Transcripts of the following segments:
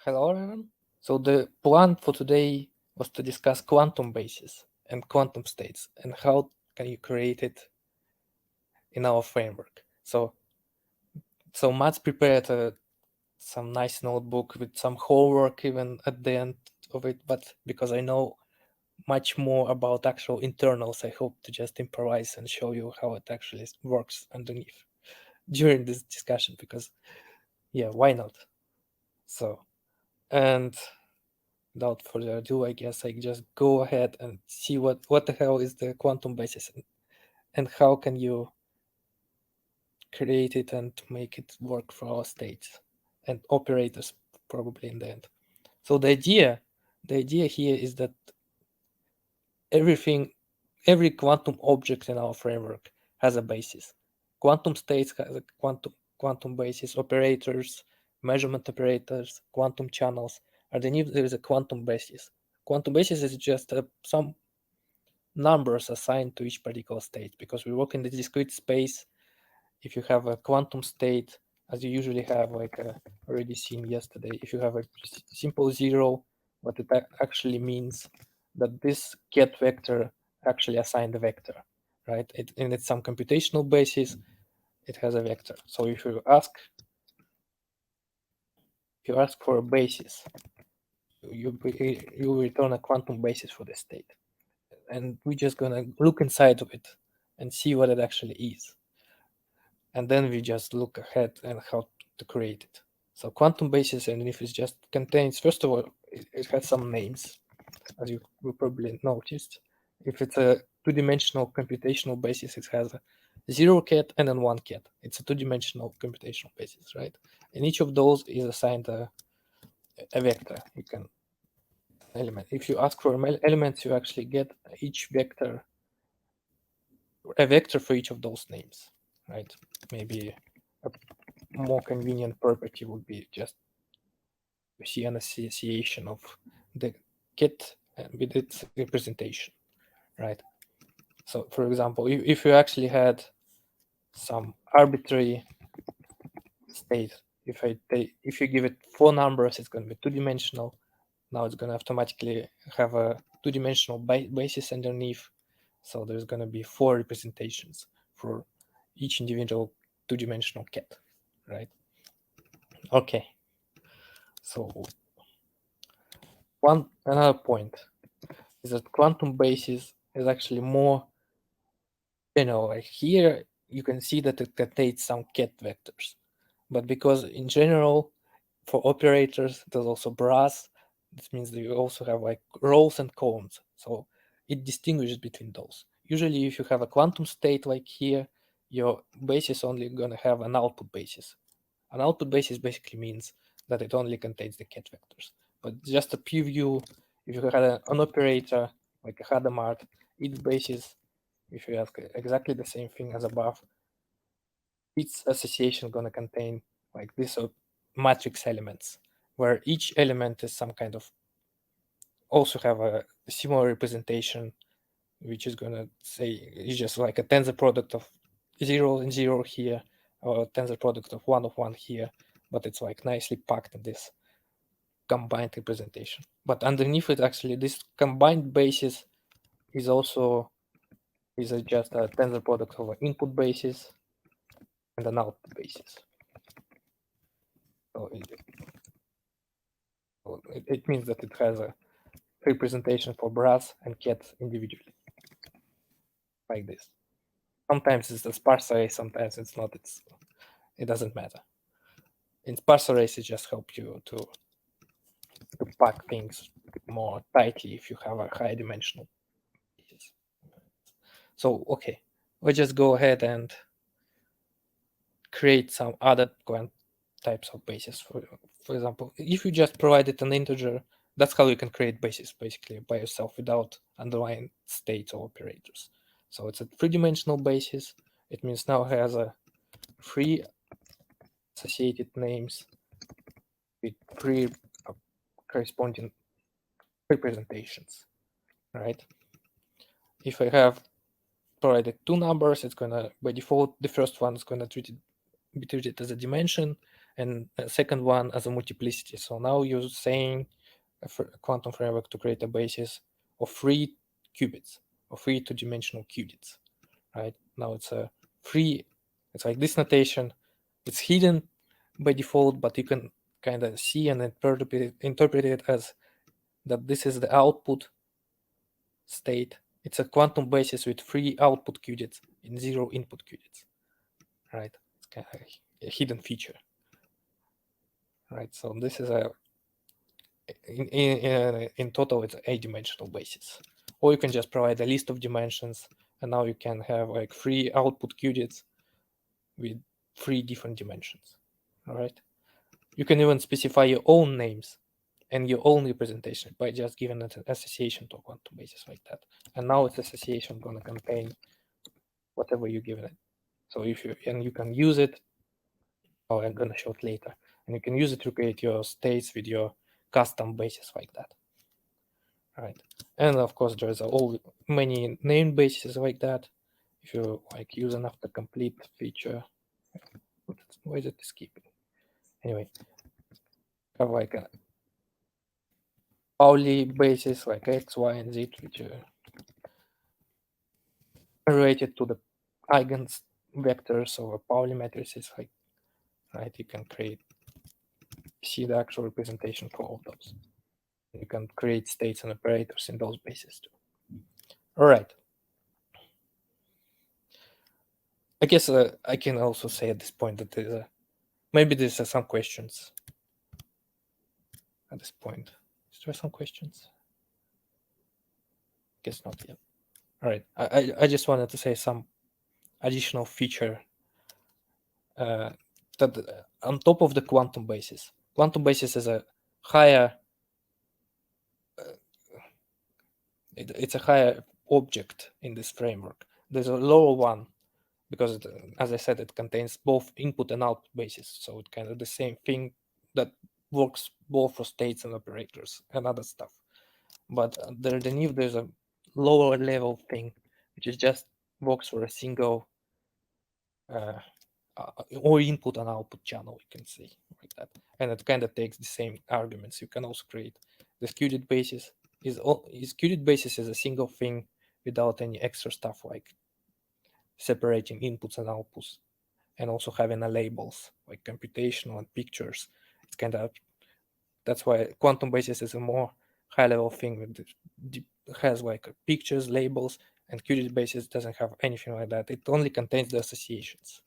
Hello everyone. So the plan for today was to discuss quantum bases and quantum states and how can you create it in our framework. So Matt's prepared some nice notebook with some homework even at the end of it, but because I know much more about actual internals, I hope to just improvise and show you how it actually works underneath during this discussion because yeah, why not? So and without further ado, I guess I just go ahead and see what the hell is the quantum basis and how can you create it and make it work for our states and operators probably in the end. So the idea here is that every quantum object in our framework has a basis. Quantum states has a quantum basis, operators, measurement operators, quantum channels. Underneath there is a quantum basis. Quantum basis is just some numbers assigned to each particular state because we work in the discrete space. If you have a quantum state, as you usually have, like already seen yesterday, if you have a simple zero, what it actually means that this get vector actually assigned a vector, right? And it's some computational basis, it has a vector. So if you ask for a basis, you return a quantum basis for the state. And we're just gonna look inside of it and see what it actually is. And then we just look ahead and how to create it. So quantum basis, and if it just contains, first of all, it has some names, as you will probably noticed. If it's a two-dimensional computational basis, it has a 0 ket and then 1 ket. It's a two-dimensional computational basis, right? And each of those is assigned a vector. You can element. If you ask for elements, you actually get each vector, a vector for each of those names, right? Maybe a more convenient property would be just see an association of the ket with its representation, right? So, for example, if you actually had some arbitrary state, if you give it 4 numbers, it's going to be two-dimensional. Now it's going to automatically have a two-dimensional basis underneath. So there's going to be 4 representations for each individual two-dimensional ket, right? Okay. So another point is that quantum basis is actually more general. Like here you can see that it contains some ket vectors, but because in general for operators there's also brass, this means that you also have like rows and columns, so it distinguishes between those. Usually if you have a quantum state like here, your basis only gonna have an output basis. An output basis basically means that it only contains the ket vectors. But just a preview, if you had an operator like a Hadamard, its basis, if you ask exactly the same thing as above, its association gonna contain like this matrix elements, where each element is some kind of also have a similar representation, which is gonna say it's just like a tensor product of 0 and 0 here, or a tensor product of 1 here, but it's like nicely packed in this combined representation. But underneath it, actually, this combined basis is also just a tensor product of an input basis and an output basis. So it means that it has a representation for brass and ket individually, like this. Sometimes it's a sparse array, sometimes it's not. It doesn't matter. In sparse arrays, it just helps you to pack things more tightly if you have a high dimensional basis. So okay, we'll just go ahead and create some other types of bases. For example, if you just provided an integer, that's how you can create bases basically by yourself without underlying states or operators. So it's a three-dimensional basis. It means now it has a 3 associated names with 3 corresponding representations, right? If I have provided 2 numbers, it's gonna by default the first one is gonna be treated as a dimension, and a second one as a multiplicity. So now you're saying a quantum framework to create a basis of 3 qubits, or 3 two-dimensional qubits, right? Now it's a free, it's like this notation. It's hidden by default, but you can kind of see and interpret it as that this is the output state. It's a quantum basis with 3 output qubits and 0 input qubits, right? It's kind of a hidden feature, right? So this is a in total it's a dimensional basis, or you can just provide a list of dimensions, and now you can have like 3 output qubits with 3 different dimensions. All right, you can even specify your own names and your own representation by just giving it an association to a quantum basis like that, and now its association going to contain whatever you give it. So if you, and you can use it, oh, I'm going to show it later, and you can use it to create your states with your custom basis like that. Right, and of course there's all many named bases like that. If you like use an autocomplete feature, why is it skipping? Anyway, have like a Pauli basis like X, Y, and Z, which are related to the eigenvectors of a Pauli matrices. Like, right, you can see the actual representation for all those. You can create states and operators in those bases too. All right. I guess I can also say at this point that maybe there's some questions at this point. Is there some questions? Guess not yet. All right. I just wanted to say some additional feature that on top of the quantum basis. Quantum basis is a higher it's a higher object in this framework. There's a lower one because, as I said, it contains both input and output bases. So it's kind of the same thing that works both for states and operators and other stuff. But underneath, there's a lower level thing, which is just works for a single or input and output channel, you can say like that. And it kind of takes the same arguments. You can also create the qubit basis. Is qubit basis is a single thing without any extra stuff like separating inputs and outputs, and also having a labels like computational and pictures. It's kind of, that's why quantum basis is a more high level thing with has like pictures, labels, and qubit basis doesn't have anything like that. It only contains the associations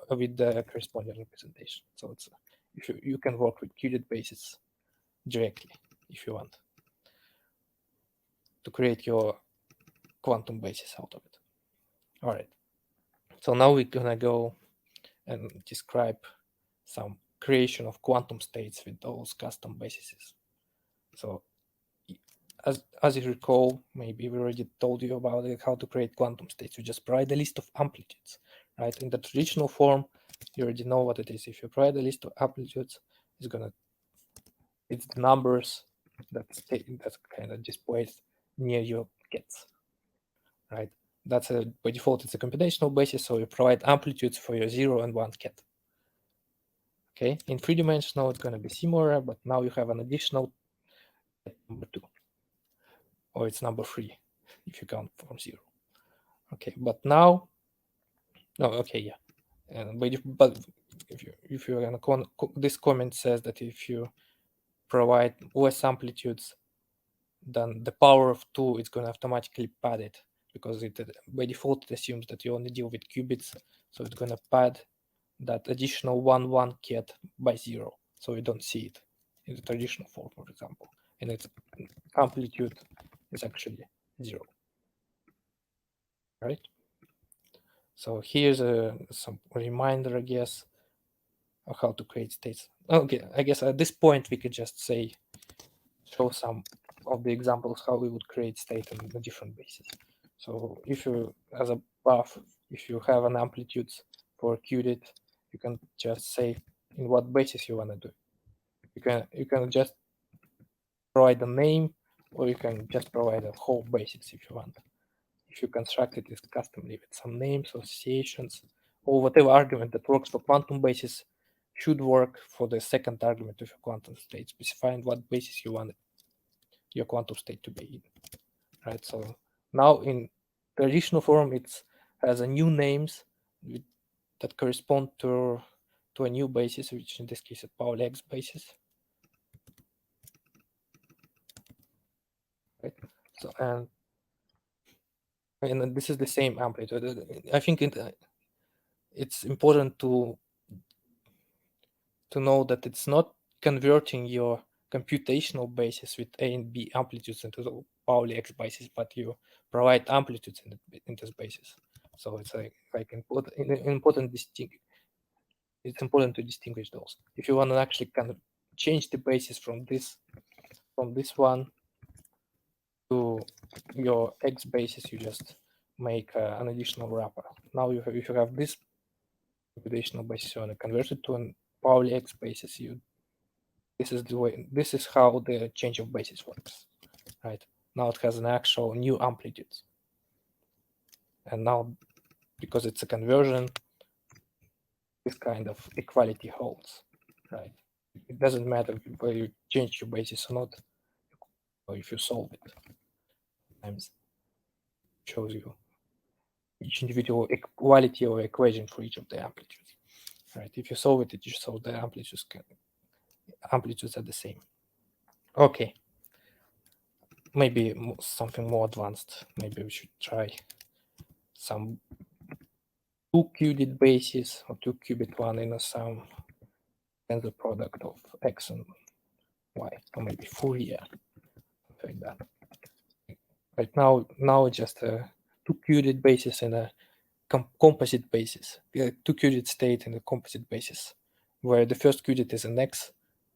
with the corresponding representation. So it's if you can work with qubit basis directly if you want to create your quantum basis out of it. All right. So now we're gonna go and describe some creation of quantum states with those custom bases. So as you recall, maybe we already told you about it, how to create quantum states. You just provide a list of amplitudes, right? In the traditional form, you already know what it is. If you provide a list of amplitudes, it's the numbers that's kind of displayed near your gets, right? That's by default, it's a computational basis, so you provide amplitudes for your 0 and 1 ket. Okay, in 3-dimensional, it's going to be similar, but now you have an additional number 2, or it's number 3 if you count from 0. Okay, but now, no, okay, yeah, and but if you're gonna this comment says that if you provide less amplitudes, then the power of 2 is going to automatically pad it, because it by default it assumes that you only deal with qubits, so it's going to pad that additional 1 ket by 0, so you don't see it in the traditional form, for example, and its amplitude is actually 0, right? So here's some reminder, I guess, of how to create states. Okay, I guess at this point we could just show some of the examples how we would create state on the different bases. So if you, as a buff, if you have an amplitude for qubit, you can just say in what basis you want to do. You can just provide a name, or you can just provide a whole basis if you want. If you construct it customly with some names, associations, or whatever argument that works for quantum basis, should work for the second argument of your quantum state, specifying what basis you want your quantum state to be in. Right. So now in traditional form, it has a new names that correspond to a new basis, which in this case is Pauli X basis. Right. So and this is the same amplitude. I think it's important to know that it's not converting your computational basis with A and B amplitudes into the Pauli X basis, but you provide amplitudes in this basis. So it's important distinct. It's important to distinguish those. If you want to actually kind of change the basis from this one to your X basis, you just make an additional wrapper. Now if you have this computational basis, you want to convert it to an Pauli X basis, this is the way. This is how the change of basis works, right? Now it has an actual new amplitude, and now because it's a conversion, this kind of equality holds, right? It doesn't matter whether you change your basis or not, or if you solve it. Sometimes it shows you each individual equality or equation for each of the amplitudes, right? If you solve it, you solve the amplitudes. Amplitudes are the same. Okay. Maybe something more advanced. Maybe we should try some 2-qubit basis or 2-qubit one in some tensor product of X and Y, or maybe Fourier, like that. Right now it's just a 2-qubit basis and a composite basis, a 2-qubit state in a composite basis, where the first qubit is an X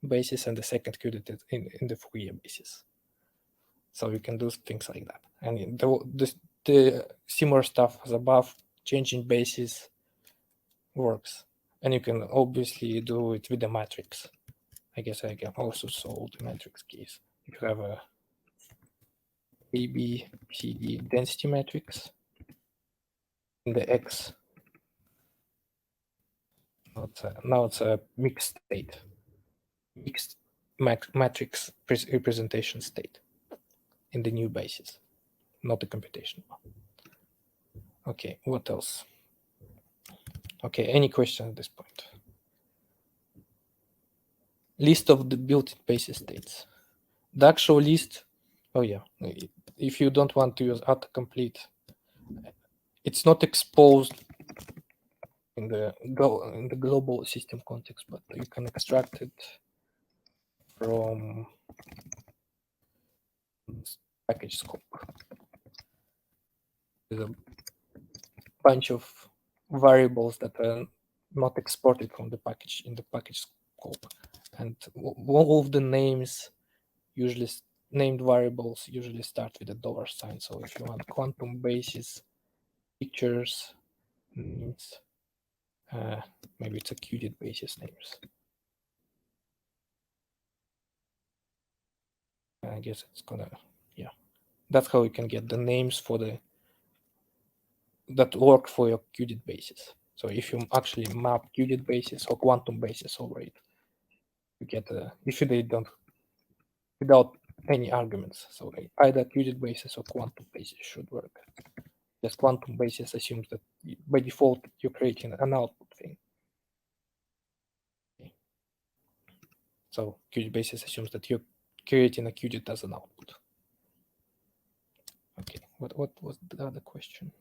basis and the second qubit is in the Fourier basis. So you can do things like that. And the similar stuff as above, changing basis works. And you can obviously do it with the matrix. I guess I can also solve the matrix case. If you have a ABCD density matrix in the X, now it's a mixed state, mixed matrix representation state in the new basis, not the computational one. Okay, what else? Okay, any question at this point? List of the built-in basis states. The actual list, oh yeah, if you don't want to use autocomplete, it's not exposed in the global system context, but you can extract it from package scope. There's a bunch of variables that are not exported from the package in the package scope, and all of the names, usually named variables, usually start with a $sign. So if you want quantum basis pictures names, maybe it's a qubit basis names. I guess it's gonna, yeah. That's how you can get the names for that work for your qubit basis. So if you actually map qubit basis or quantum basis over it, you get if they don't without any arguments. So either qubit basis or quantum basis should work. Just quantum basis assumes that by default you're creating an output thing. Okay. So qubit basis assumes that you're creating a qubit as an output. Okay, what was the other question?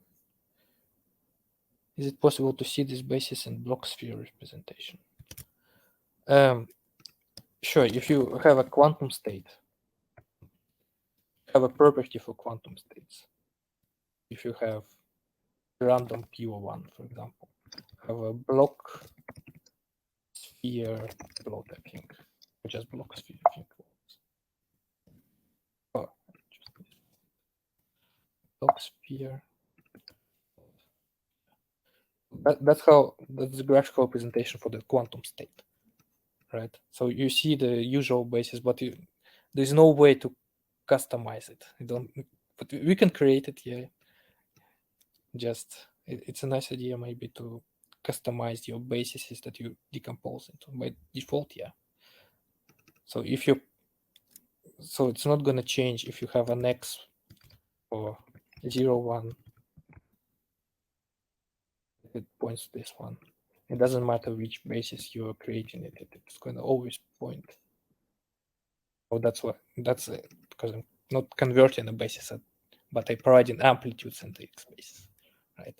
Is it possible to see this basis in block sphere representation? Sure, if you have a quantum state, have a property for quantum states. If you have random P01, for example, have a block sphere plot, I think, or just block sphere, I think. Oh, block sphere. That's the graphical representation for the quantum state, right? So you see the usual basis, but there's no way to customize it. But we can create it here. Just it's a nice idea maybe to customize your bases that you decompose into. By default, yeah. So if you, so it's not going to change if you have an X or 0, 1. It points to this one. It doesn't matter which basis you are creating it. It's going to always point. Oh, that's because I'm not converting a basis, but I providing amplitudes in the X basis, right?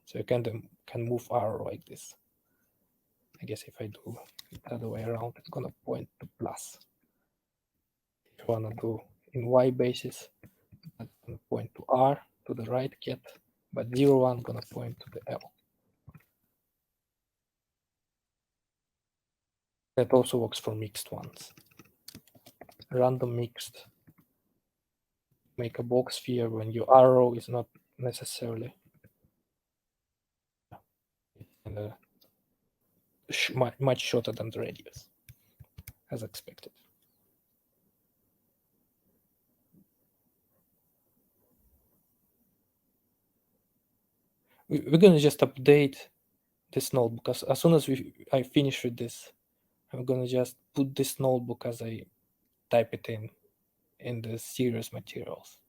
So you can move R like this. I guess if I do it the other way around, it's going to point to plus. If you want to do in Y basis, it's going to point to R, to the right cat, but 0, 1 going to point to the L. That also works for mixed ones. Random mixed. Make a box sphere when your arrow is not necessarily much shorter than the radius, as expected. We're going to just update this notebook because as soon as I finish with this, I'm going to just put this notebook as I type it in the series materials.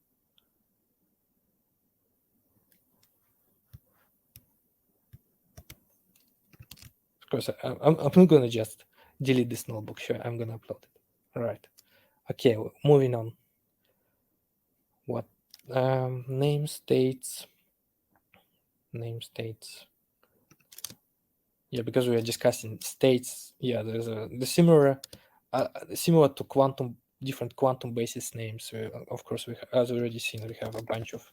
Of course, I'm not going to just delete this notebook. Sure, I'm going to upload it. All right. Okay, moving on. What namespaces? Yeah, because we are discussing states. Yeah, there's the similar to different quantum basis names. Of course, as already seen, we have a bunch of.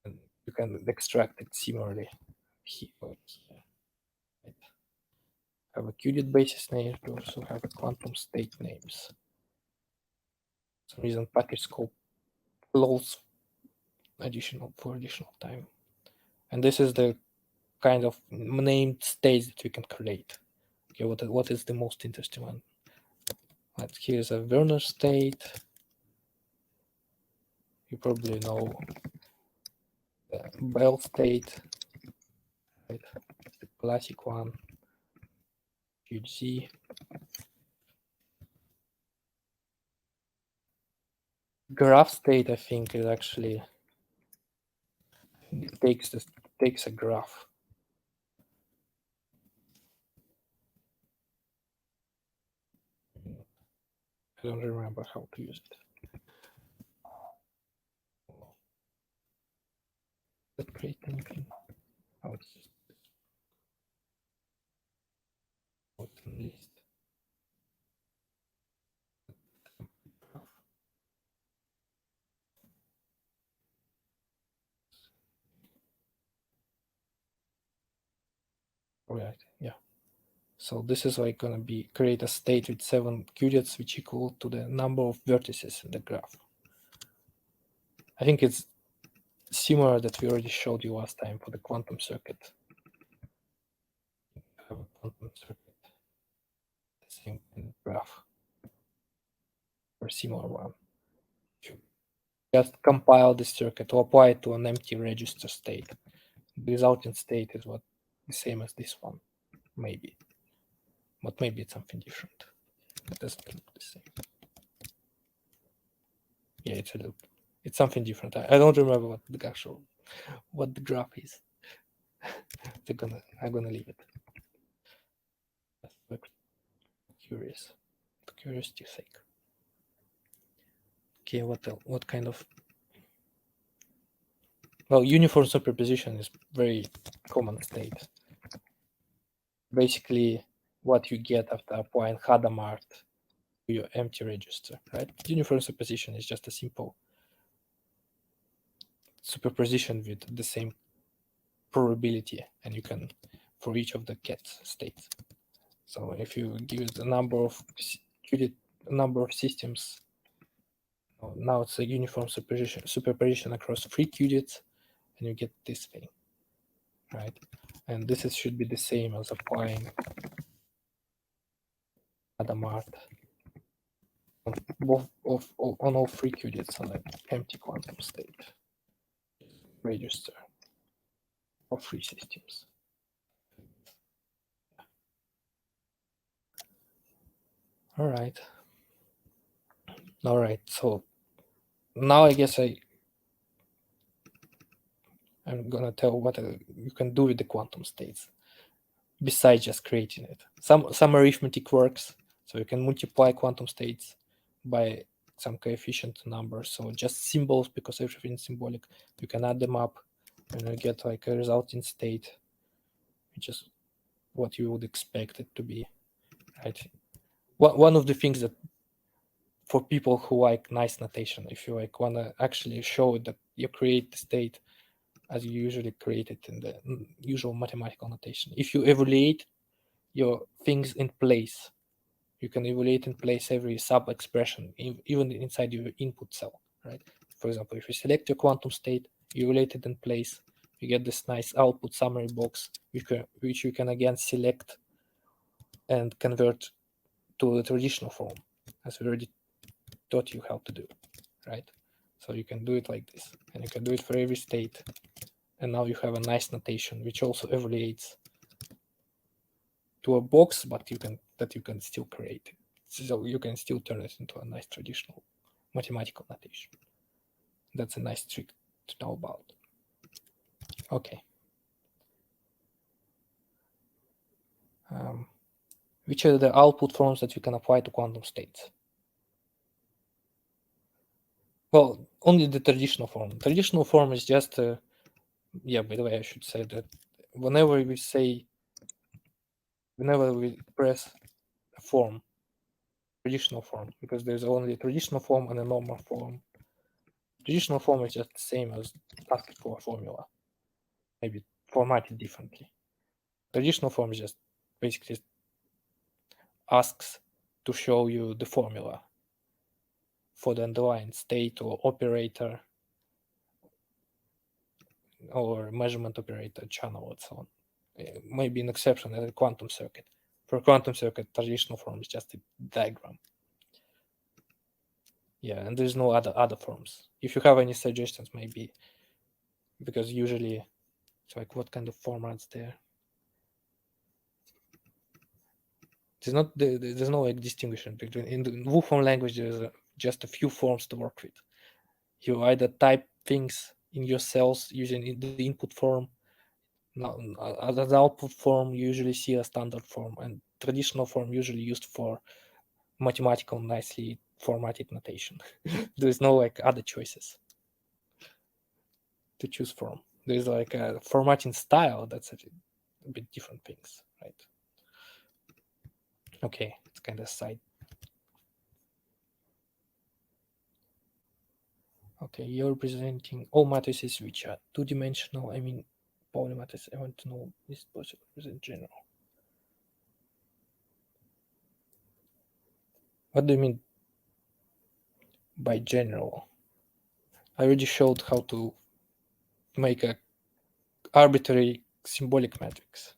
You can extract it similarly here. Right. Have a qubit basis names. We also have a quantum state names. For some reason, package scope close for additional time, and this is the kind of named states that we can create. Okay, what is the most interesting one? Right, here's a Werner state. You probably know the Bell state, right? The classic one. Huge Z. Graph state, I think, is actually takes a graph. I don't remember how to use it. That create anything? Oh, it's just list. Right, yeah. So this is like gonna be create a state with 7 qubits, which equal to the number of vertices in the graph. I think it's similar that we already showed you last time for the quantum circuit. Have a quantum circuit, the same kind of graph, or similar one. Just compile the circuit or apply it to an empty register state. The resulting state is what the same as this one, maybe, but maybe it's something different. It doesn't look the same. Yeah, it's a loop. It's something different. I don't remember what the graph is. I'm gonna leave it. Just curious, for curiosity's sake. Okay, what kind of? Well, uniform superposition is very common state. Basically, what you get after applying Hadamard to your empty register, right? Uniform superposition is just a simple superposition with the same probability, and you can for each of the cat states. So if you give the number of systems, now it's a uniform superposition across 3 qubits, and you get this thing, right? And this should be the same as applying Hadamard on all 3 qubits on an empty quantum state register of 3 systems. All right. So now I guess I'm gonna tell what you can do with the quantum states besides just creating it. Some arithmetic works, so you can multiply quantum states by some coefficient number. So just symbols, because everything is symbolic. You can add them up, and you get like a resulting state, which is what you would expect it to be, right? One of the things that for people who like nice notation, if you like wanna actually show that you create the state as you usually create it in the usual mathematical notation. If you evaluate your things in place, you can evaluate in place every sub-expression, even inside your input cell, right? For example, if you select your quantum state, you evaluate it in place, you get this nice output summary box, which you can again select and convert to the traditional form, as we already taught you how to do, right? So you can do it like this, and you can do it for every state. And now you have a nice notation which also evaluates to a box, but you can still create. So you can still turn it into a nice traditional mathematical notation. That's a nice trick to know about. Okay. Which are the output forms that you can apply to quantum states? Well, only the traditional form. Traditional form is just yeah, by the way, I should say that whenever we press a form, traditional form, because there's only a traditional form and a normal form. Traditional form is just the same as asking for a formula, maybe formatted differently. Traditional form is just basically asks to show you the formula for the underlying state or operator or measurement operator, channel, and so on. Maybe an exception at a quantum circuit. For a quantum circuit, traditional form is just a diagram. Yeah, and there's no other forms. If you have any suggestions, maybe, because usually it's like what kind of formats there. There's no like distinction between in the Wolfram language. There's just a few forms to work with. You either type things in your cells using the input form. Now, as the output form, you usually see a standard form, and traditional form usually used for mathematical, nicely formatted notation. There's no like other choices to choose from. There's like a formatting style that's a bit different things, right? Okay, it's kind of side. Okay, you're representing all matrices which are two-dimensional. I mean, polymatrices. I want to know, is it possible to represent general? What do you mean by general? I already showed how to make a arbitrary symbolic matrix,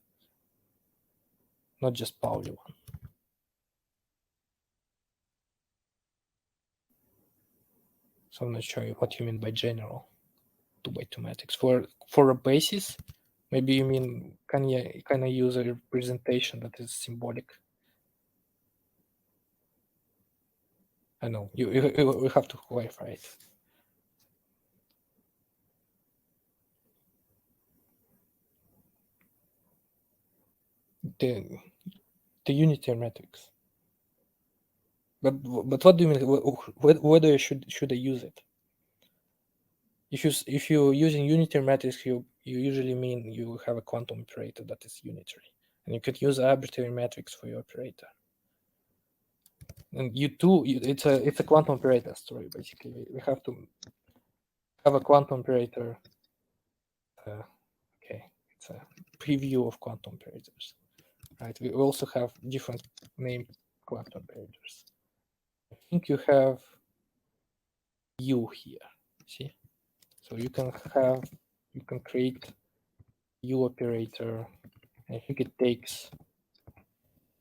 not just Pauli one. So I'm not sure what you mean by general 2x2 matrix. For a basis, maybe you mean can I use a representation that is symbolic? I know you have to clarify it. The unitary matrix. But what do you mean? Whether should I use it? If you're using unitary matrix, you usually mean you have a quantum operator that is unitary, and you could use arbitrary matrix for your operator. And it's a quantum operator story basically. We have to have a quantum operator. Okay, it's a preview of quantum operators, right? We also have different named quantum operators. I think you have U here. See, so you can create U operator. I think it takes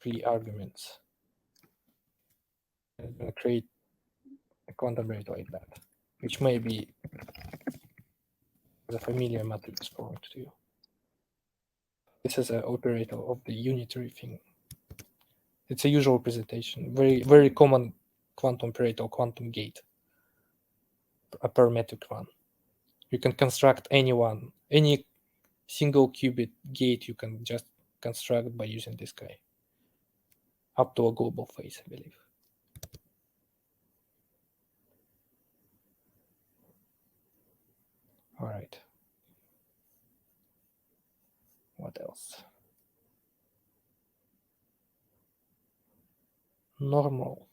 3 arguments. I'm going to create a quantum operator like that, which may be the familiar matrix form to you. This is an operator of the unitary thing. It's a usual representation, very common quantum operator, quantum gate, a parametric one. You can construct any single qubit gate you can just construct by using this guy, up to a global phase, I believe. All right. What else? Normal.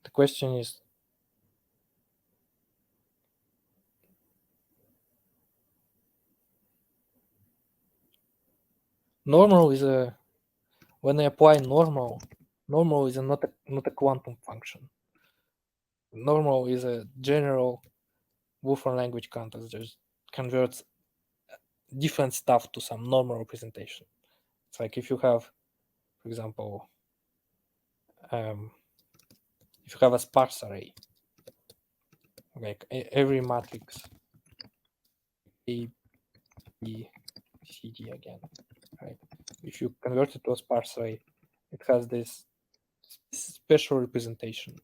The question is, normal is a, when I apply normal is not a quantum function. Normal is a general Wolfram language context that converts different stuff to some normal representation. It's like if you have, for example, if you have a sparse array, like every matrix A, B, C, D again, right? If you convert it to a sparse array, it has this special representation.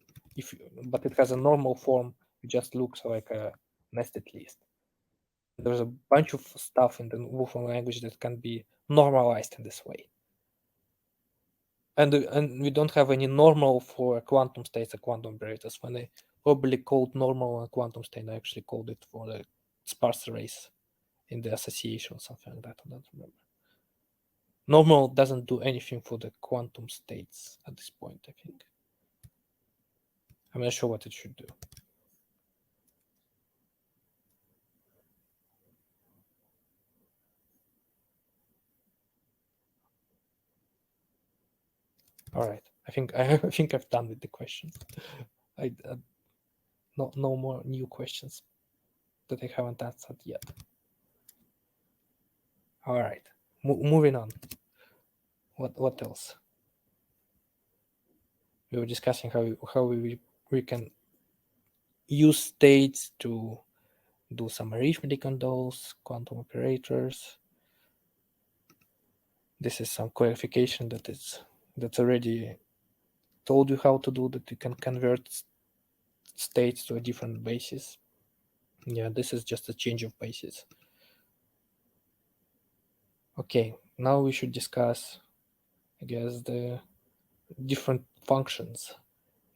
But it has a normal form, it just looks like a nested list. There's a bunch of stuff in the Wolfram language that can be normalized in this way. And we don't have any normal for quantum states or quantum operators. When I probably called normal and quantum state, I actually called it for the sparse arrays in the association or something like that. I don't remember. Normal doesn't do anything for the quantum states at this point, I think. I'm not sure what it should do. All right, I think I've done with the questions. No more new questions that I haven't answered yet. All right, moving on. What else? We were discussing how we can use states to do some arithmetic on those quantum operators. This is some clarification that's already told you how to do, that you can convert states to a different basis. Yeah, this is just a change of basis. Okay, now we should discuss, I guess, the different functions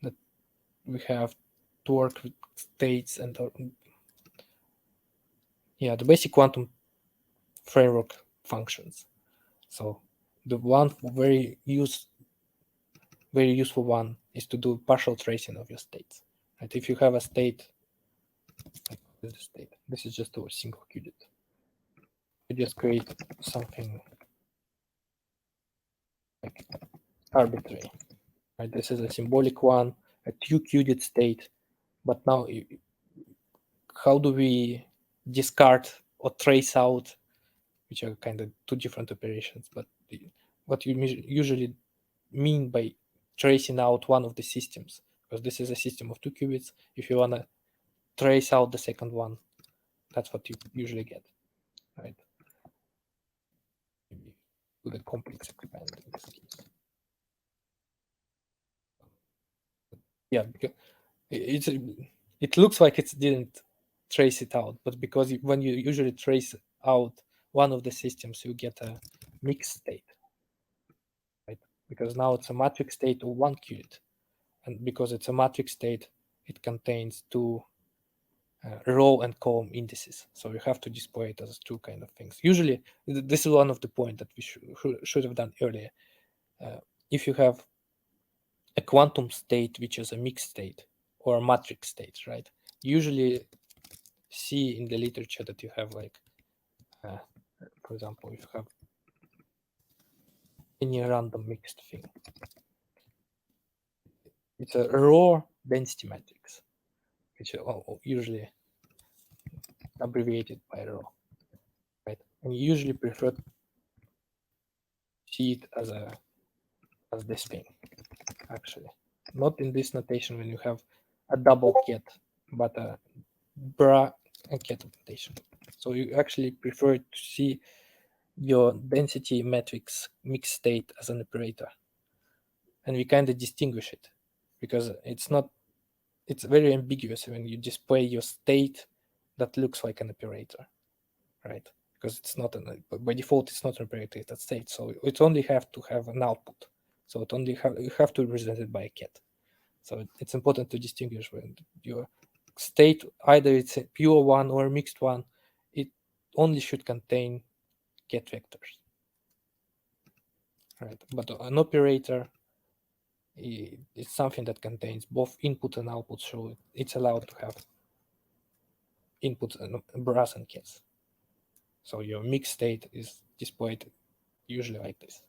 that we have to work with states and the basic quantum framework functions. So the one very useful one is to do partial tracing of your states. Right? If you have a state, like this state, this is just a single qubit. You just create something like arbitrary. Right? This is a symbolic one, a 2-qubit state. But now, how do we discard or trace out, which are kind of two different operations? But what you usually mean by tracing out one of the systems, because this is a system of 2 qubits. If you want to trace out the second one, that's what you usually get, right? Maybe do the complex expand in this case. Yeah, because it looks like it didn't trace it out, but because when you usually trace out one of the systems, you get a mixed state, right? Because now it's a matrix state of 1 qubit, and because it's a matrix state, it contains two row and column indices, so you have to display it as two kind of things. Usually, this is one of the points that we should have done earlier. If you have a quantum state which is a mixed state or a matrix state, right? Usually see in the literature that you have, like, for example, if you have any random mixed thing, it's a raw density matrix, which is usually abbreviated by raw, right? And you usually prefer to see it as this thing, actually. Not in this notation when you have a double ket, but a bracket notation. So you actually prefer to see your density matrix mixed state as an operator. And we kind of distinguish it because it's very ambiguous when you display your state that looks like an operator, right? Because it's not by default, it's not an operator, it's a state. So it only have to have an output. So you have to represent it by a cat. So it's important to distinguish when your state, either it's a pure one or a mixed one, it only should contain cat vectors, right? But an operator, it's something that contains both input and output, so it's allowed to have input and brass and cats. So your mixed state is displayed usually like this.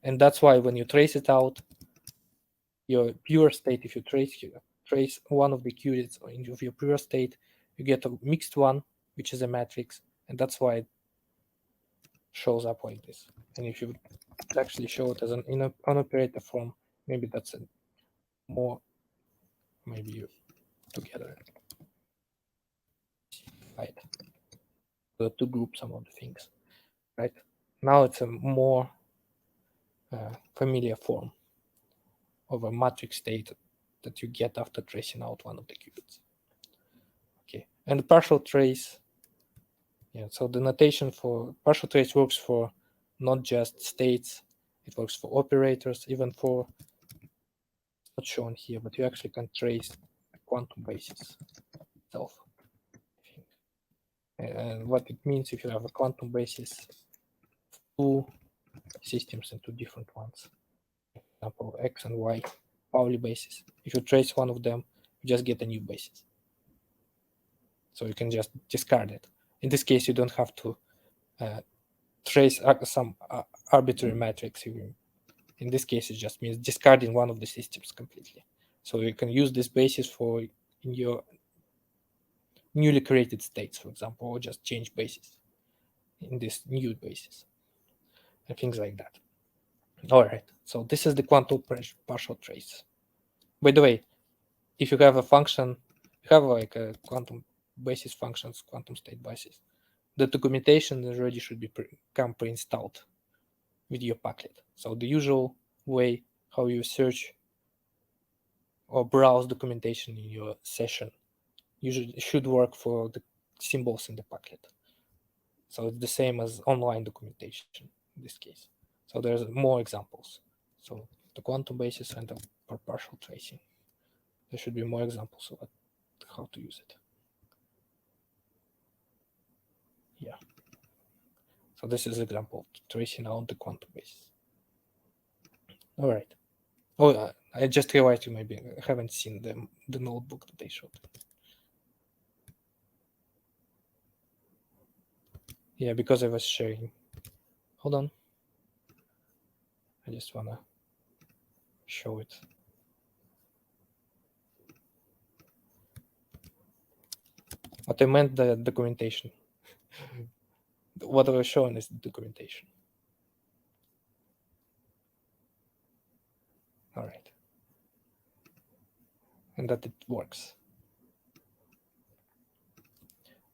And that's why when you trace it out, your pure state, if you trace one of the qubits of your pure state, you get a mixed one, which is a matrix, and that's why it shows up like this. And if you actually show it as an operator form, maybe that's a more, maybe you together, right? To group some of the things, right? Now it's a more familiar form of a matrix state that you get after tracing out one of the qubits. Okay, and the partial trace, yeah, so the notation for partial trace works for not just states, it works for operators, even for, not shown here, but you actually can trace a quantum basis itself. And what it means if you have a quantum basis, two systems and two different ones, for example, X and Y Pauli basis. If you trace one of them, you just get a new basis. So you can just discard it. In this case, you don't have to trace some arbitrary matrix. In this case, it just means discarding one of the systems completely. So you can use this basis for in your newly created states, for example, or just change basis in this new basis and things like that. All right, so this is the quantum partial trace. By the way, if you have a function, you have like a quantum basis functions, quantum state basis, the documentation already should be come pre-installed with your packlet. So the usual way how you search or browse documentation in your session usually should work for the symbols in the packlet. So it's the same as online documentation in this case. So there's more examples. So the quantum basis and the partial tracing. There should be more examples of how to use it. Yeah. So this is an example of tracing out the quantum basis. All right. Oh, I just realized you maybe haven't seen the notebook that they showed. Yeah, because I was sharing. Hold on. I just wanna show it. What I meant the documentation. What I was showing is the documentation. All right. And that it works.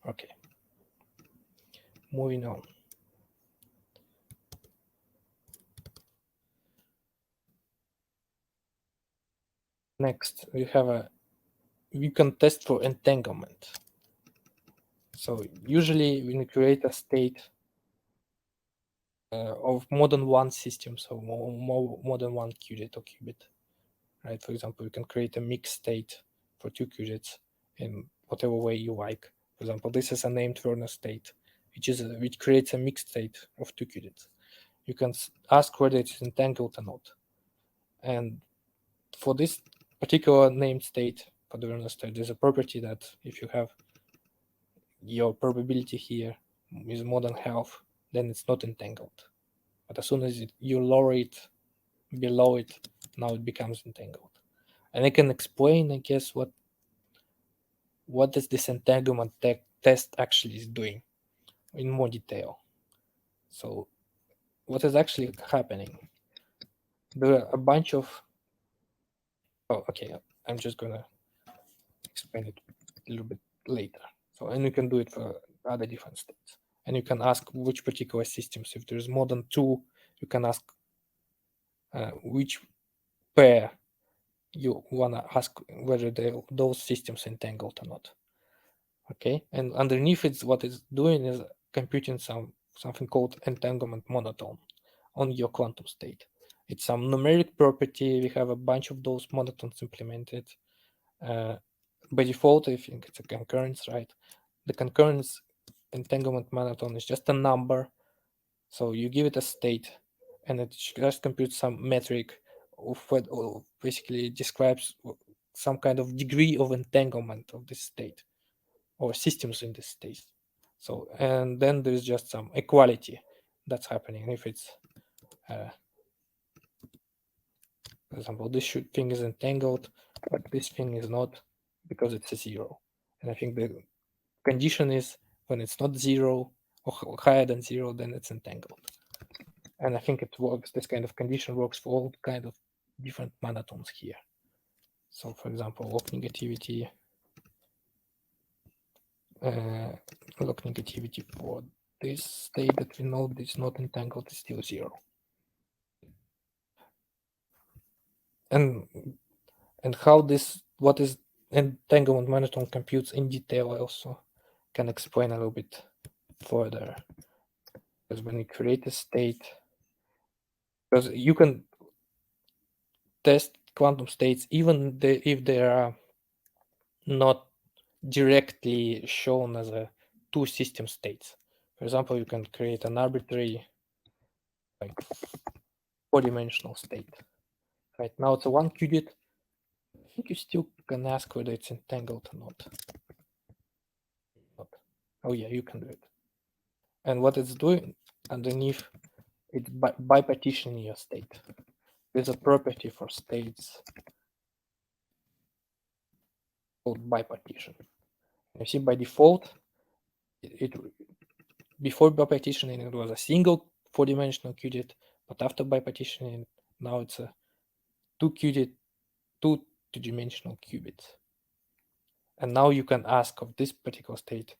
Okay. Moving on. Next, we can test for entanglement. So usually when you create a state of more than one system, so more than one qubit or qubit, right? For example, you can create a mixed state for two qubits in whatever way you like. For example, this is a named Werner state, which creates a mixed state of two qubits. You can ask whether it's entangled or not. And for this particular named state, for the Werner state, there's a property that if you have your probability here is more than half, then it's not entangled. But as soon as you lower it below it, now it becomes entangled. And I can explain, I guess, what is this entanglement test actually is doing in more detail. So what is actually happening? There are a bunch of, oh, okay, I'm just gonna explain it a little bit later. So, and you can do it for other different states. And you can ask which particular systems. If there's more than two, you can ask which pair you want to ask whether those systems entangled or not. Okay, and underneath it, what it's doing is computing something called entanglement monotone on your quantum state. It's some numeric property. We have a bunch of those monotones implemented. By default, I think it's a concurrence, right? The concurrence entanglement monotone is just a number. So you give it a state, and it just computes some metric of what basically describes some kind of degree of entanglement of this state or systems in this state. So, and then there's just some equality that's happening. If it's, for example, this thing is entangled, but this thing is not because it's a zero. And I think the condition is when it's not zero or higher than zero, then it's entangled. And I think it works. This kind of condition works for all kind of different monotones here. So, for example, log negativity for this state that we know is not entangled is still zero. And how this, what is entanglement monotone computes in detail, I also can explain a little bit further. Because when you create a state, because you can test quantum states even if they are not directly shown as a two system states. For example, you can create an arbitrary like 4-dimensional state. Right now it's a 1 qubit. I think you still can ask whether it's entangled or not. Oh yeah, you can do it. And what it's doing underneath, it's bipartitioning your state. There's a property for states called bipartition. You see, by default, before bipartitioning, it was a single 4-dimensional qubit, but after bipartitioning, now it's a 2 qubit, 2-dimensional qubits. And now you can ask of this particular state,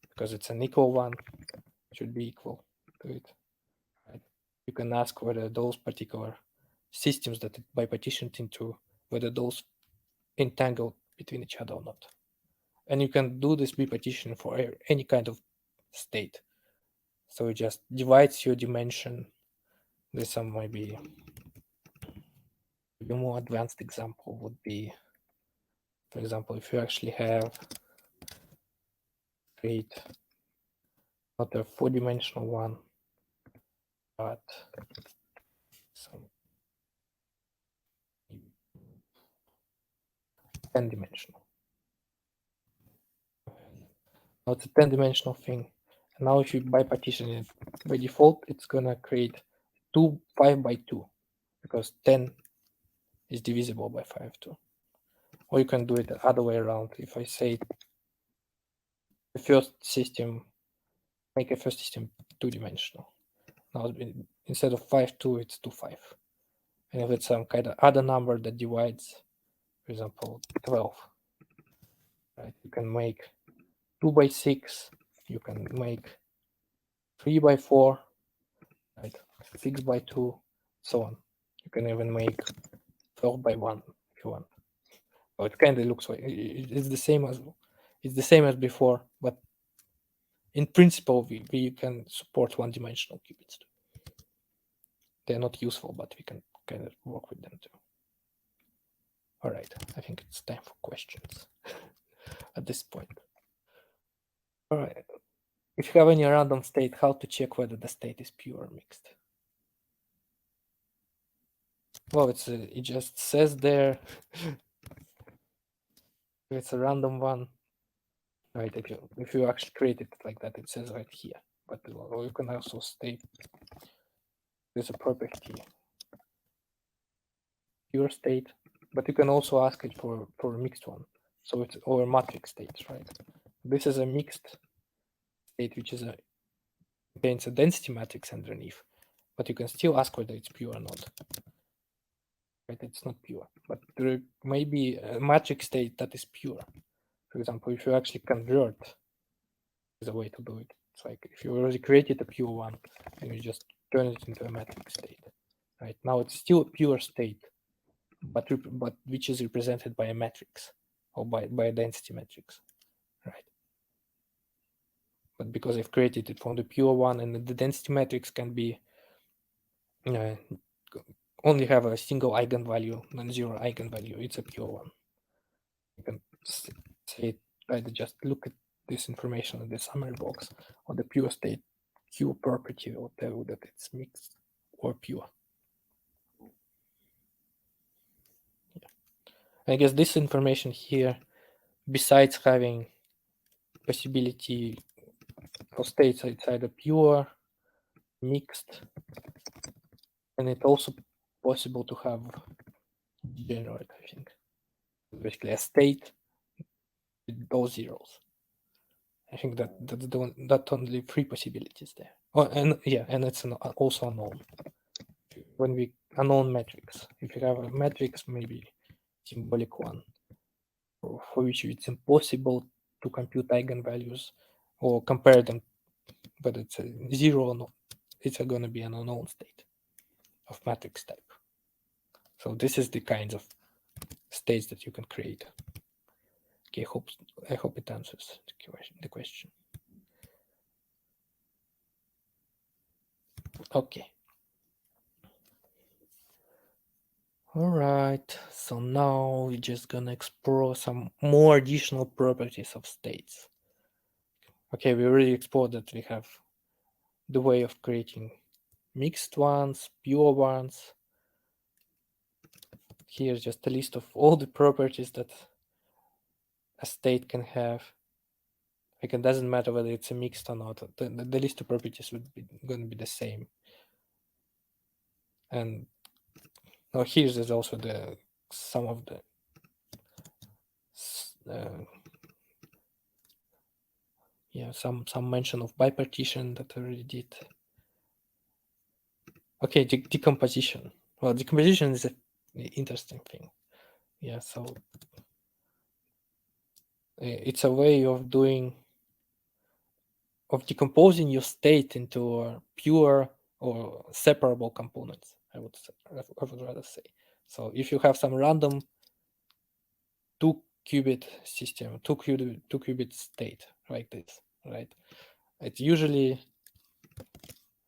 because it's an equal one, should be equal to it. Right? You can ask whether those particular systems that it bipartitioned into, whether those entangled between each other or not. And you can do this bipartition for any kind of state. So it just divides your dimension. There's some maybe a more advanced example would be, for example, if you actually have create not a 4-dimensional one, but some 10-dimensional. Now it's a 10-dimensional thing. And now if you bipartition it, by default, it's gonna create 5 by 2, because 10 is divisible by 5 too. Or you can do it the other way around. If I say the first system, make a first system 2-dimensional. Now instead of 5, 2, it's 2, 5. And if it's some kind of other number that divides, for example, 12, right? You can make 2 by 6, you can make 3 by 4, right? 6 by 2, so on. You can even make 12 by 1 if you want. So it kind of looks like it's the same as before, but in principle, we can support 1-dimensional qubits too. They're not useful, but we can kind of work with them too. All right, I think it's time for questions at this point. All right, if you have any random state, how to check whether the state is pure or mixed? Well, it just says there. It's a random one, right? If you actually create it like that, it says right here. But you can also state there's a property pure state, but you can also ask it for a mixed one. So it's over matrix states, right? This is a mixed state, which is contains a density matrix underneath, but you can still ask whether it's pure or not. Right? It's not pure, but there may be a matrix state that is pure. For example, if you actually convert is a way to do it. It's like if you already created a pure one and you just turn it into a metric state. Right now it's still a pure state, but which is represented by a matrix or by a density matrix, right? But because I've created it from the pure one, and the density matrix can be only have a single eigenvalue, non-zero eigenvalue. It's a pure one. You can say, try to just look at this information in the summary box on the pure state Q property will tell you that it's mixed or pure. Yeah. I guess this information here, besides having possibility for states outside of pure, mixed, and it's also possible to have degenerate, I think. Basically a state with those zeros. I think that's the one, that only 3 possibilities there. Oh, and yeah, and it's also unknown. When we unknown metrics, if you have a matrix, maybe symbolic one, for which it's impossible to compute eigenvalues or compare them, but it's a zero or not, it's going to be an unknown state of matrix type. So this is the kinds of states that you can create. Okay, I hope it answers the question. Okay. All right, so now we're just gonna explore some more additional properties of states. Okay, we already explored that we have the way of creating mixed ones, pure ones. Here's just a list of all the properties that a state can have. Like, it doesn't matter whether it's a mixed or not. The list of properties would be going to be the same. And now here's also some of the some mention of bipartition that I already did. Okay, decomposition. Well, decomposition is an interesting thing. Yeah, so it's a way of decomposing your state into pure or separable components. I would rather say. So if you have some random 2-qubit system, 2-qubit state like this, right? It's usually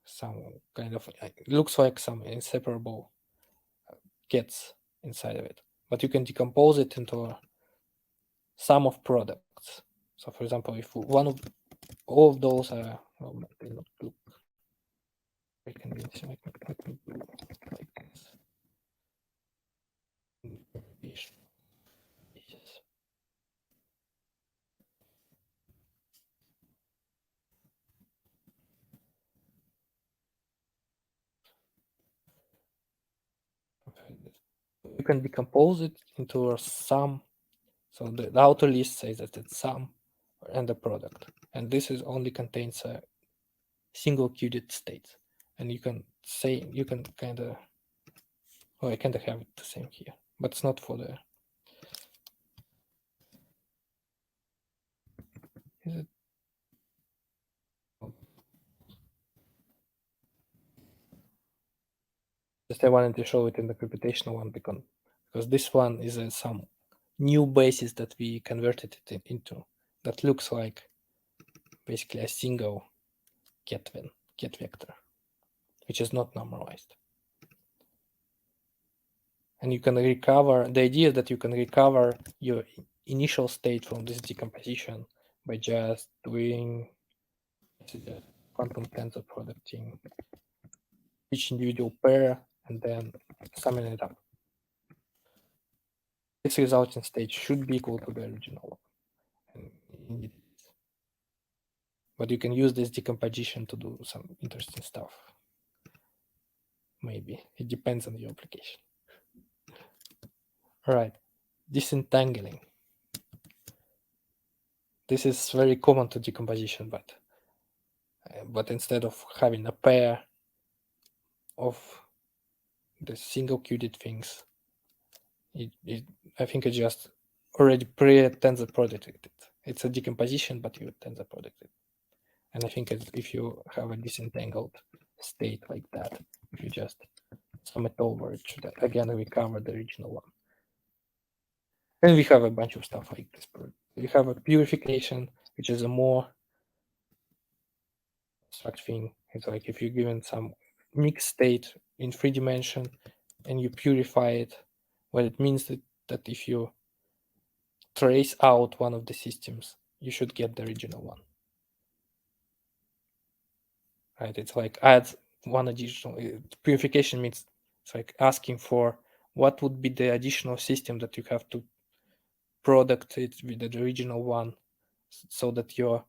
some kind of, it looks like some inseparable gets inside of it, but you can decompose it into a sum of products. So for example, if one of all of those are, well, they not look very convincing. Let me do like this. Yes. You can decompose it into a sum. So the outer list says that it's sum and the product, and this is only contains a single qubit state. And you can say, you can kind of, well, I kind of have it the same here, but it's not for the, is it? Just I wanted to show it in the computational one because this one is some new basis that we converted it into that looks like basically a single ket vector, which is not normalized. And you can recover, the idea is that you can recover your initial state from this decomposition by just doing the quantum tensor producting each individual pair and then summing it up. This resulting state should be equal to the original one. But you can use this decomposition to do some interesting stuff. Maybe. It depends on your application. All right. Disentangling. This is very common to decomposition, but instead of having a pair of the single qubit things, I think it just already pre-tensor producted it. It's a decomposition, but you tensor product it. And I think if you have a disentangled state like that, if you just sum it over, it should again recover the original one. And we have a bunch of stuff like this. We have a purification, which is a more abstract thing. It's like if you're given some mixed state in 3 dimension and you purify it, well, it means that if you trace out one of the systems, you should get the original one. Right? It's like add one additional purification means it's like asking for what would be the additional system that you have to product it with the original one, so that your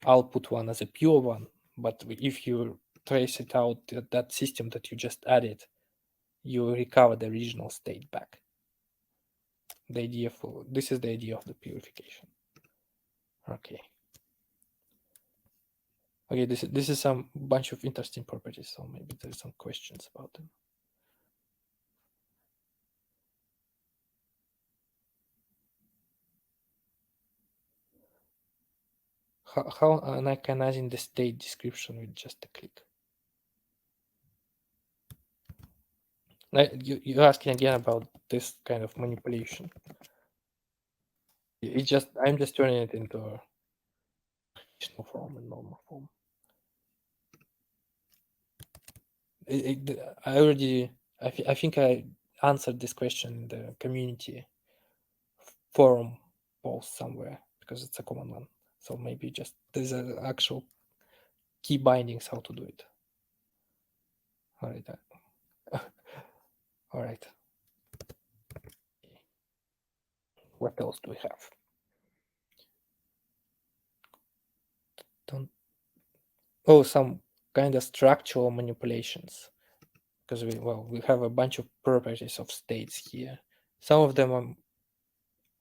output one is a pure one. But if you trace it out, that system that you just added, you recover the original state back. The idea for this is the idea of the purification. Okay. Okay, this is some bunch of interesting properties, so maybe there's some questions about them. How anaconizing the state description with just a click? You're asking again about this kind of manipulation. I'm just turning it into a traditional form and normal form. I think I answered this question in the community forum post somewhere, because it's a common one. So maybe just there's an actual key bindings how to do it. All right. All right. What else do we have? Some kind of structural manipulations, because we have a bunch of properties of states here. Some of them are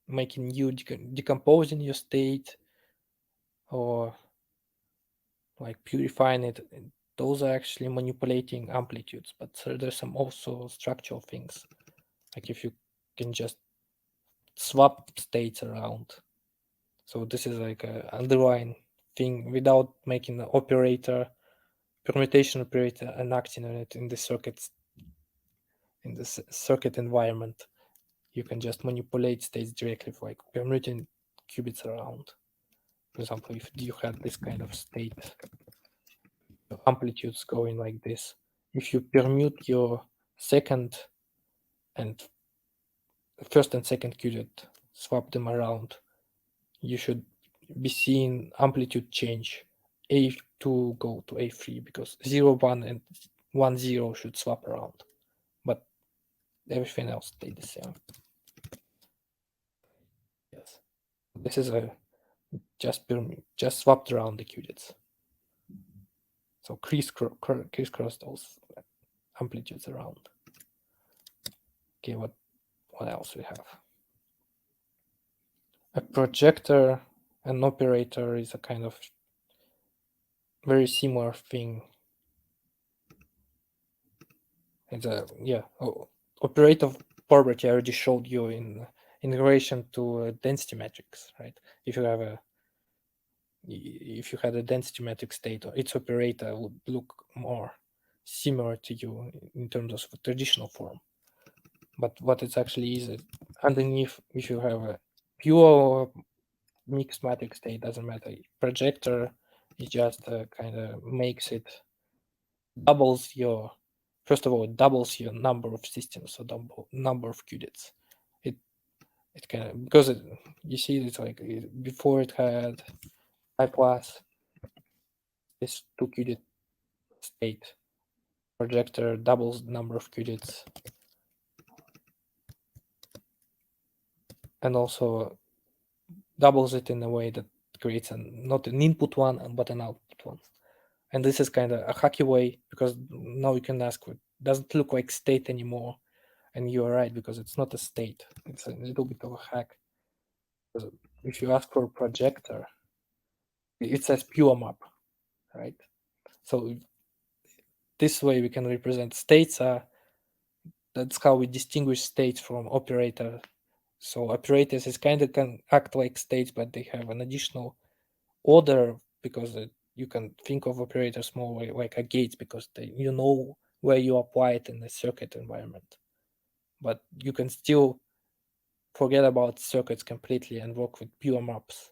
making you decomposing your state, or like purifying it. Those are actually manipulating amplitudes, but there's some also structural things, like if you can just swap states around. So this is like a underlying thing without making the permutation operator enacting on it in the circuits, in the circuit environment. You can just manipulate states directly for like permuting qubits around. For example, if you had this kind of state, amplitudes going like this, if you permute your first and second qubit, swap them around, you should be seeing amplitude change A2 go to A3, because 0, 1 and 1, 0 should swap around, but everything else stay the same. Yes, this is a just swapped around the qubits. So crisscross those amplitudes around. Okay, what else we have? A projector and operator is a kind of very similar thing. It's operator property I already showed you in relation to density matrix, right? If you had a density matrix state, its operator would look more similar to you in terms of a traditional form. But what it actually is, underneath, if you have a pure mixed matrix state, doesn't matter. Projector is just kind of makes it doubles your, first of all, it doubles your number of systems, so number of qubits. It kind of, because you see, it's like before it had I plus this 2 qubit state. Projector doubles the number of qubits, and also doubles it in a way that creates not an input one, but an output one. And this is kind of a hacky way, because now you can ask, does it look like state anymore? And you're right, because it's not a state. It's a little bit of a hack. Because if you ask for a projector, it says pure map, right? So this way we can represent states. That's how we distinguish states from operator. So operators is kind of can act like states, but they have an additional order, because you can think of operators more like a gates, because you know where you apply it in the circuit environment. But you can still forget about circuits completely and work with pure maps.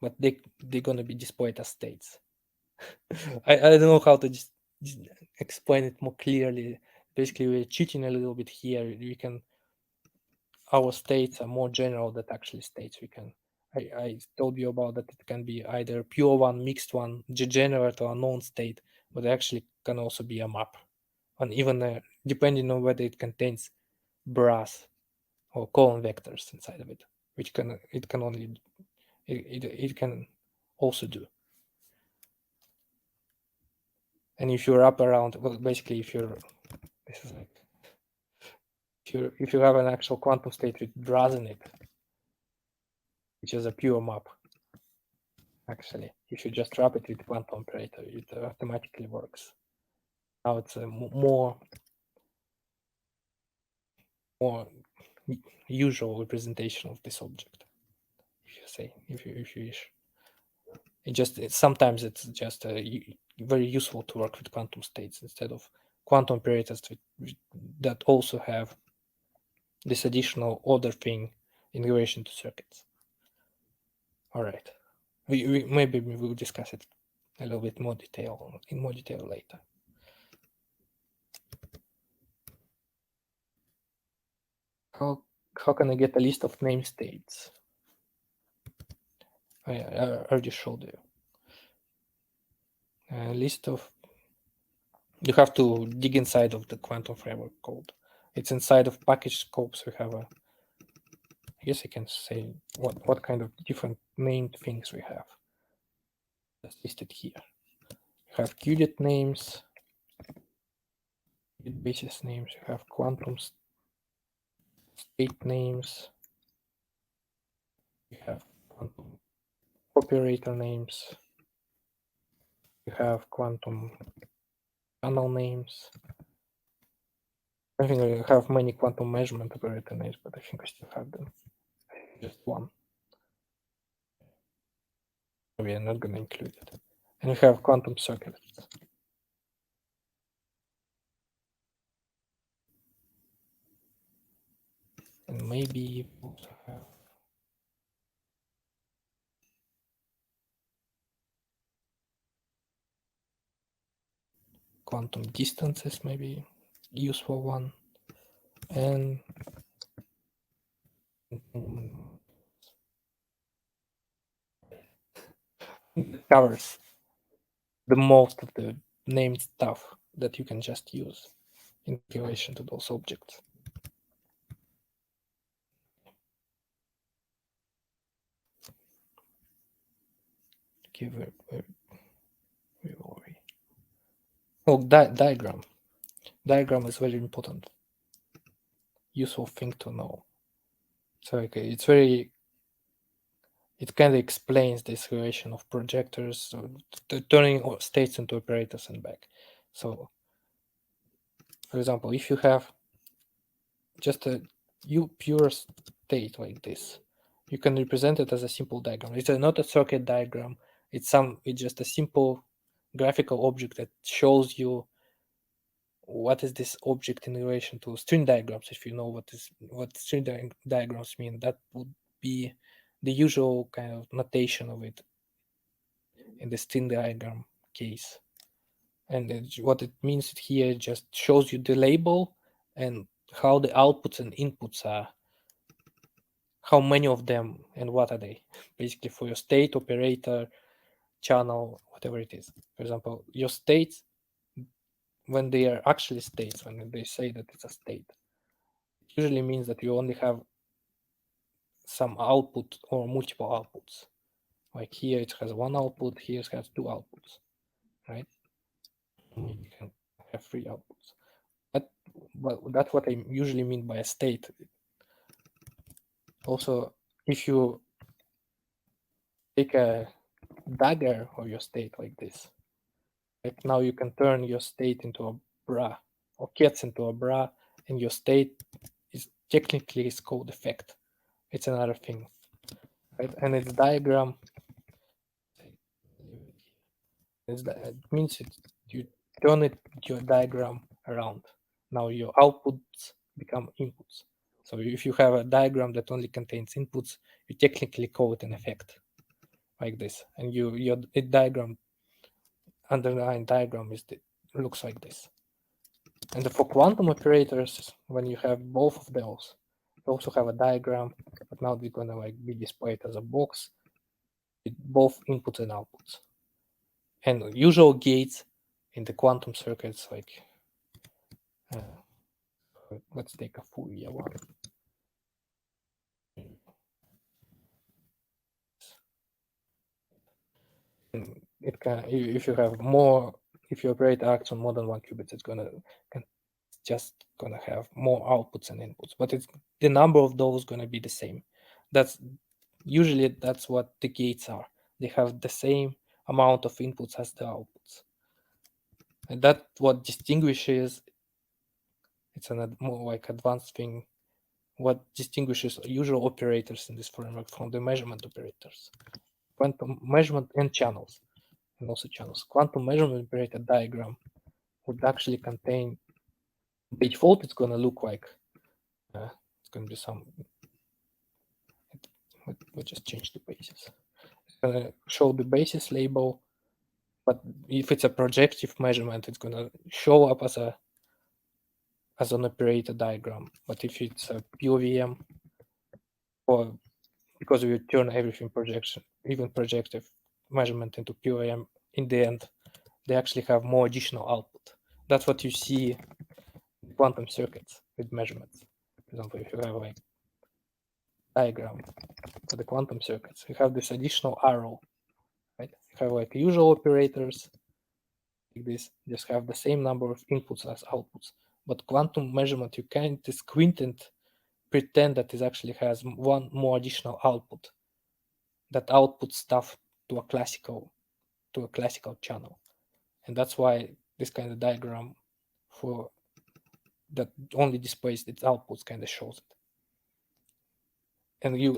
But they're going to be displayed as states. I don't know how to just explain it more clearly. Basically, we're cheating a little bit here. Our states are more general than actually states. I told you about that it can be either pure one, mixed one, degenerate, or unknown state, but it actually can also be a map. And even depending on whether it contains brass or column vectors inside of it, which it can also do. And if you wrap around, well, basically, if you have an actual quantum state with brass in it, which is a pure map, actually, if you just wrap it with quantum operator, it automatically works. Now it's a more usual representation of this object, if you wish. Sometimes it's just very useful to work with quantum states instead of quantum operators that also have this additional order thing in relation to circuits. All right, maybe we will discuss it a little bit more in more detail later. How can I get a list of name states? I already showed you. A list of, you have to dig inside of the quantum framework code. It's inside of package scopes. We have I guess I can say what kind of different named things we have. That's listed here. You have qubit names, qubit basis names. You have quantum state names. You have quantum operator names. You have quantum channel names. I think I have many quantum measurement operator names, but I think I still have them. Just one. We are not going to include it. And we have quantum circuits. And maybe we also have quantum distances, maybe useful one. And it covers the most of the named stuff that you can just use in relation to those objects. Okay, where were we? Oh, diagram. Diagram is very important, useful thing to know. So okay, it kind of explains this relation of projectors, turning states into operators and back. So, for example, if you have just a pure state like this, you can represent it as a simple diagram. It's not a circuit diagram. It's just a simple graphical object that shows you what is this object in relation to string diagrams. If you know what string diagrams mean, that would be the usual kind of notation of it in the string diagram case. And what it means here just shows you the label and how the outputs and inputs are, how many of them and what are they, basically for your state, operator, channel, whatever it is. For example, your states, when they are actually states, when they say that it's a state, it usually means that you only have some output or multiple outputs. Like here it has one output, here it has two outputs, right? You can have three outputs. But that's what I usually mean by a state. Also, if you take a dagger of your state like this, like now you can turn your state into a bra, or gets into a bra, and your state is technically is called effect. It's another thing, right? And its diagram, It means you turn your diagram around. Now your outputs become inputs. So if you have a diagram that only contains inputs, you technically call it an effect like this, and your diagram, underlying diagram looks like this. And for quantum operators, when you have both of those, you also have a diagram, but now they're gonna be displayed as a box with both inputs and outputs. And usual gates in the quantum circuits, let's take a Fourier one. It can, if you have more, if you operate arcs on more than one qubit, it's just gonna have more outputs and inputs, but it's the number of those gonna be the same. That's usually that's what the gates are. They have the same amount of inputs as the outputs, and that's what distinguishes. It's a more advanced thing. What distinguishes usual operators in this framework from the measurement operators? Quantum measurement and channels, and also channels. Quantum measurement operator diagram would actually contain. By default, it's gonna look like it's gonna be some. We'll just change the basis. It's gonna show the basis label, but if it's a projective measurement, it's gonna show up as an operator diagram. But if it's a POVM, or because we turn everything projection, even projective measurement into POVM, in the end, they actually have more additional output. That's what you see in quantum circuits with measurements. For example, if you have diagram for the quantum circuits, you have this additional arrow, right? You have usual operators like this, just have the same number of inputs as outputs. But quantum measurement, you can't squint and pretend that it actually has one more additional output. That output stuff to a classical channel, and that's why this kind of diagram for that only displays its outputs kind of shows it. And you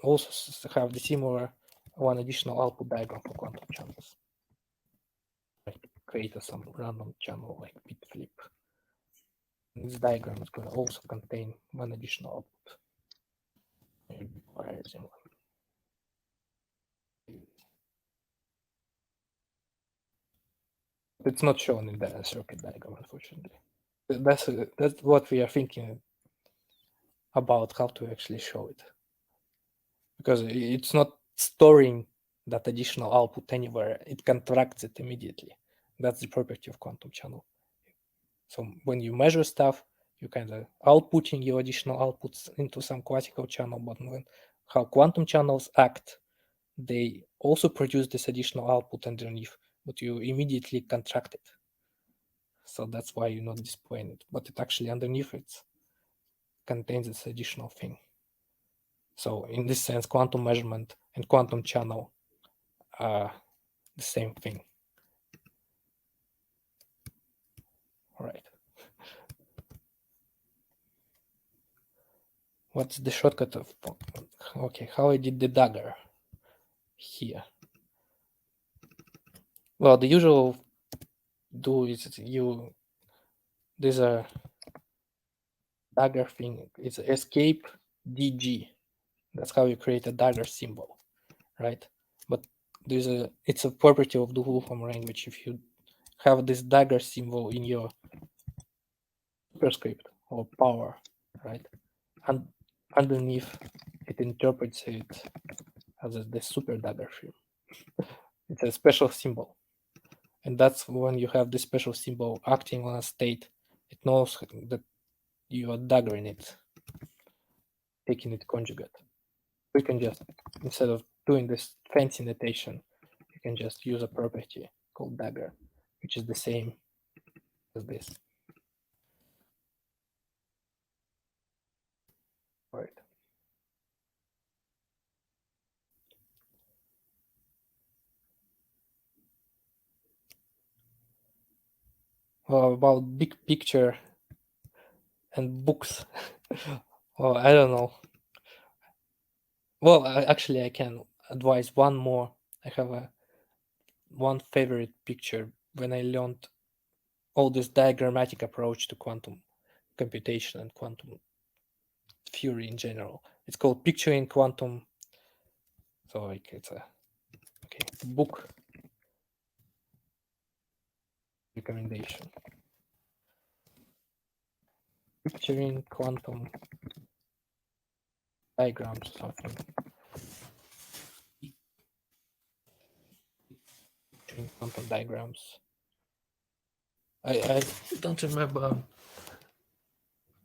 also have the similar one additional output diagram for quantum channels. Create some random channel like bit flip. This diagram is going to also contain one additional output. It's not shown in the circuit diagram, unfortunately. That's what we are thinking about, how to actually show it, because it's not storing that additional output anywhere. It contracts it immediately. That's the property of quantum channel. So when you measure stuff, you kind of outputting your additional outputs into some classical channel, but how quantum channels act, they also produce this additional output underneath, but you immediately contract it. So that's why you're not displaying it, but it actually underneath it contains this additional thing. So in this sense, quantum measurement and quantum channel are the same thing. All right. What's the shortcut of, okay, how I did the dagger here? Well, the usual do is there's a dagger thing. It's escape DG. That's how you create a dagger symbol, right? But it's a property of the Wolfram language. If you have this dagger symbol in your superscript or power, right, and underneath it interprets it as the super dagger thing. It's a special symbol, and that's when you have this special symbol acting on a state. It knows that you are daggering it, taking it conjugate. We can just, instead of doing this fancy notation, you can just use a property called dagger, which is the same as this. Right. Well, about big picture and books. Well, I don't know. Well, actually, I can advise one more. I have one favorite picture when I learned all this diagrammatic approach to quantum computation and quantum theory in general. It's called Picturing Quantum. So like it's a book recommendation. Picturing quantum diagrams or something. Picturing quantum diagrams. I don't remember.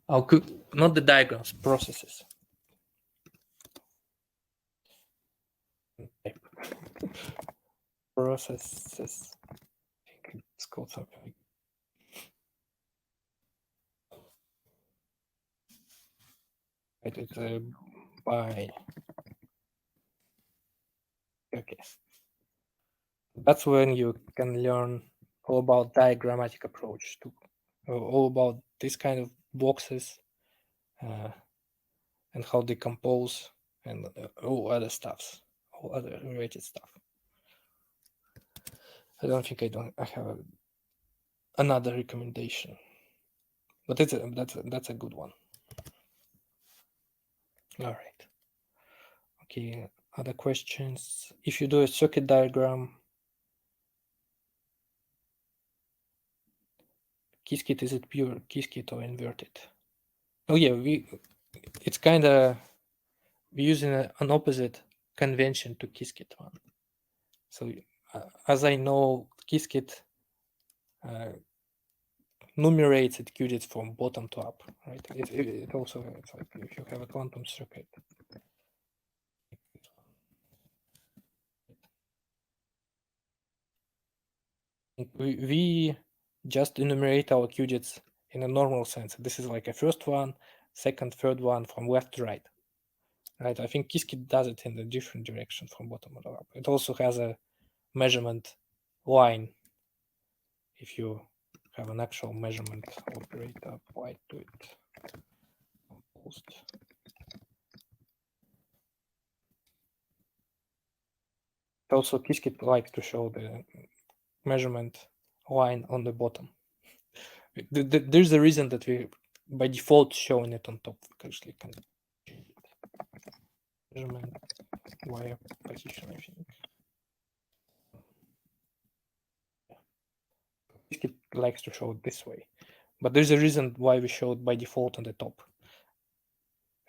Oh, not the diagrams, processes. Processes. I think it's called something like it's by okay. That's when you can learn all about diagrammatic approach to all about this kind of boxes and how they compose and all other stuffs, all other related stuff. I don't think I have another recommendation, but that's a good one. All right. Okay. Other questions? If you do a circuit diagram, Qiskit, is it pure Qiskit or inverted? Oh yeah, it's kind of we're using an opposite convention to Qiskit one. So as I know, Qiskit numerates it qubits from bottom to up, right? It also it's like if you have a quantum circuit. We just enumerate our qubits in a normal sense. This is like a first one, second, third one from left to right. Right? I think Qiskit does it in a different direction from bottom to up. It also has a measurement line. If you have an actual measurement operator applied to it. Also, Qiskit likes to show the measurement line on the bottom. There's a reason that we, by default, showing it on top. We actually can change it. Measurement wire position, I think. Qiskit likes to show it this way, but there's a reason why we show it by default on the top,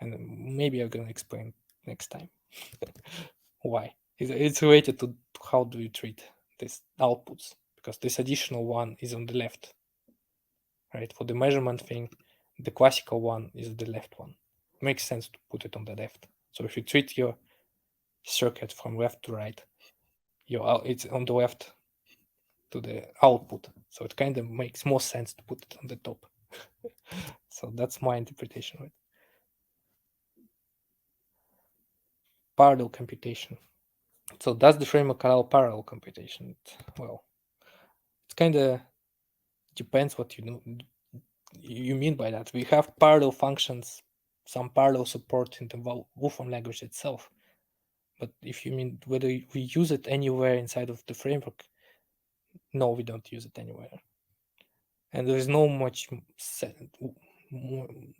and maybe I'm gonna explain next time why. It's related to how do you treat these outputs, because this additional one is on the left, right? For the measurement thing, the classical one is the left one. It makes sense to put it on the left. So if you treat your circuit from left to right, it's on the left to the output. So it kind of makes more sense to put it on the top. So that's my interpretation of it. Parallel computation. So does the framework allow parallel computation? Well, it kind of depends what you mean by that. We have parallel functions, some parallel support in the Wolfram language itself. But if you mean whether we use it anywhere inside of the framework, no, we don't use it anywhere. And there's no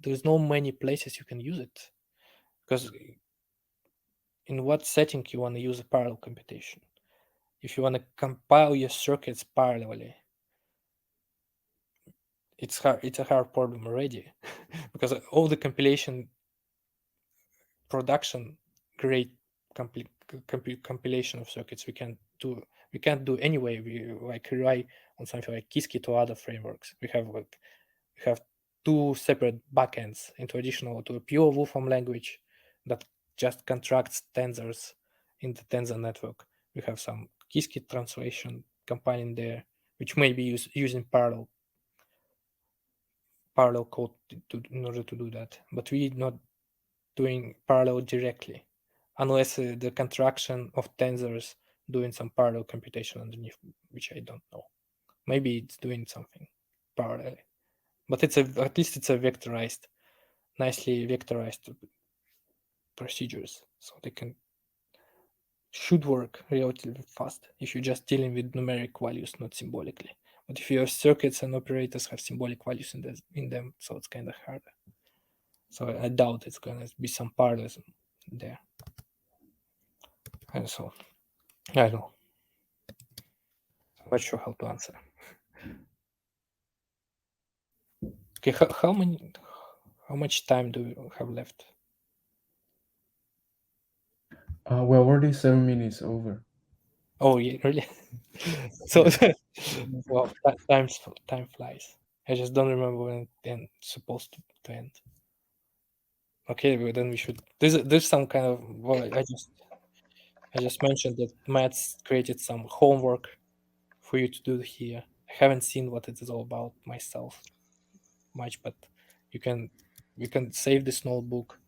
there's no many places you can use it, because in what setting you want to use a parallel computation? If you want to compile your circuits parallelly, it's a hard problem already because all the compilation production grade compilation of circuits we can't do anyway. We like rely on something like Qiskit or other frameworks. We have two separate backends into additional to a pure Wolfram language that just constructs tensors in the tensor network. We have some Qiskit translation compiling there, which may be using parallel code in order to do that. But we're not doing parallel directly, unless the construction of tensors doing some parallel computation underneath, which I don't know. Maybe it's doing something parallel, but at least it's a vectorized, nicely vectorized procedures, so they can should work relatively fast if you're just dealing with numeric values, not symbolically. But if your circuits and operators have symbolic values in them, so it's kind of harder. So I doubt it's gonna be some parallelism there. And so I don't know. Not sure how to answer. Okay, how much time do we have left? We're already 7 minutes over. Oh yeah, really? So Yeah. well, time flies. I just don't remember when it's supposed to end. Okay, but then we should. There's some kind of. Well, I just mentioned that Matt's created some homework for you to do here. I haven't seen what it is all about myself much, but you can save this notebook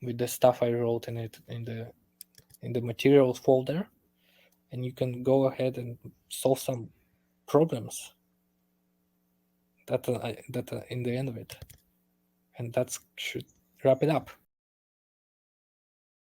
with the stuff I wrote in it in the materials folder, and you can go ahead and solve some problems that in the end of it, and that should wrap it up.